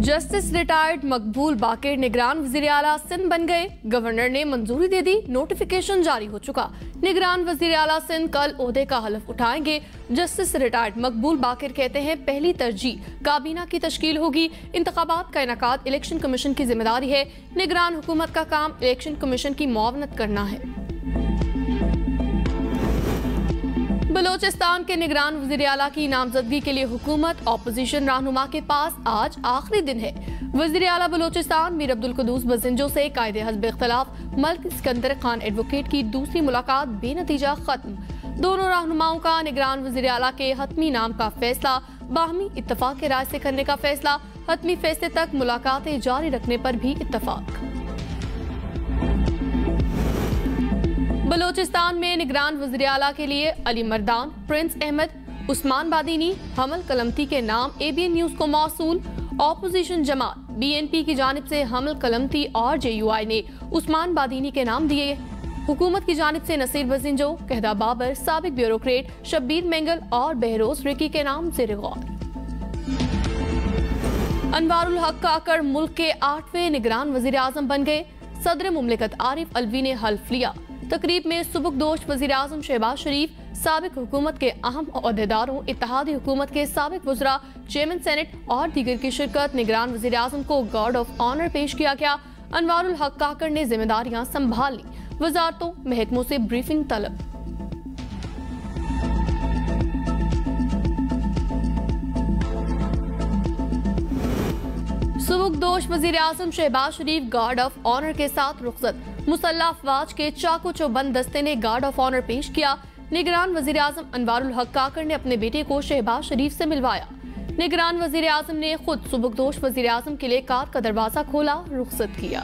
Justice retired मकबूल बाकिर निगरान वजीर आला सिंध बन गए। गवर्नर ने मंजूरी दे दी, नोटिफिकेशन जारी हो चुका। निगरान वजीर आला सिंध कल ओहदे का हलफ उठाएंगे। जस्टिस रिटायर्ड मकबूल बाकिर कहते हैं पहली तरजीह काबीना की तश्कील होगी। इंतखाबात का इनेकाद इलेक्शन कमीशन की जिम्मेदारी है। निगरान हुकूमत का काम इलेक्शन कमीशन की मुआवनत करना है। बलोचिस्तान के निगरान वज़ीर आला की नामजदगी के लिए हुकूमत ऑपोजिशन रहनुमा के पास आज आखिरी दिन है। वज़ीर आला बलोचिस्तान मीर अब्दुल कुद्दूस बजिंजो से कायदे हस्ब इख्तिलाफ मलिक सिकंदर खान एडवोकेट की दूसरी मुलाकात बेनतीजा खत्म। दोनों रहनुमाओं का निगरान वज़ीर आला के हतमी नाम का फैसला बाहमी इत्तफाक के राय से करने का फैसला। हतमी फैसले तक मुलाकातें जारी रखने पर भी इत्तफाक। बलोचिस्तान में निगरान वज़ीर आला के लिए अली मर्दान, प्रिंस अहमद, उस्मान बादीनी, हमल कलमती के नाम ABN न्यूज को मौसूल। ऑपोजिशन जमात BNP की जानिब से हमल कलमती और JUI ने उस्मान बादीनी के नाम दिए। हुकूमत की जानिब से नसीर बजिंजो, कहदा बाबर, साबिक ब्यूरोक्रेट शब्बीर मेंगल और बहरोज रिकी के नाम ज़ेर गौर। अनवारुल हक काकर मुल्क के 8वें निगरान वज़ीर आज़म बन गए। सदर मुमलिकत आरिफ अलवी ने हल्फ लिया। तकरीब में सुबुकदोश वज़ीर आज़म शहबाज शरीफ, साबिक हुकूमत के अहम ओहदेदारों, इत्तेहादी हुकूमत के साबिक वज़रा, चेयरमैन सेनेट और दीगर की शिरकत। निगरान वज़ीर आज़म को गार्ड ऑफ ऑनर पेश किया गया। अनवारुल हक काकर ने जिम्मेदारियां संभाल ली। वजारतों महकमों से ब्रीफिंग तलब। सुबुकदोश वज़ीर आज़म शहबाज शरीफ गार्ड ऑफ ऑनर के साथ रुखसत। मुसल्लह अफवाज के चाको चौबंद दस्ते ने गार्ड ऑफ ऑनर पेश किया। निगरान वज़ीर आज़म अनवारुल हक काकर ने अपने बेटे को शहबाज शरीफ से मिलवाया। निगरान वज़ीर आज़म ने खुद सुबुकदोश वज़ीर आज़म के लिए कार का दरवाजा खोला, रुखसत किया।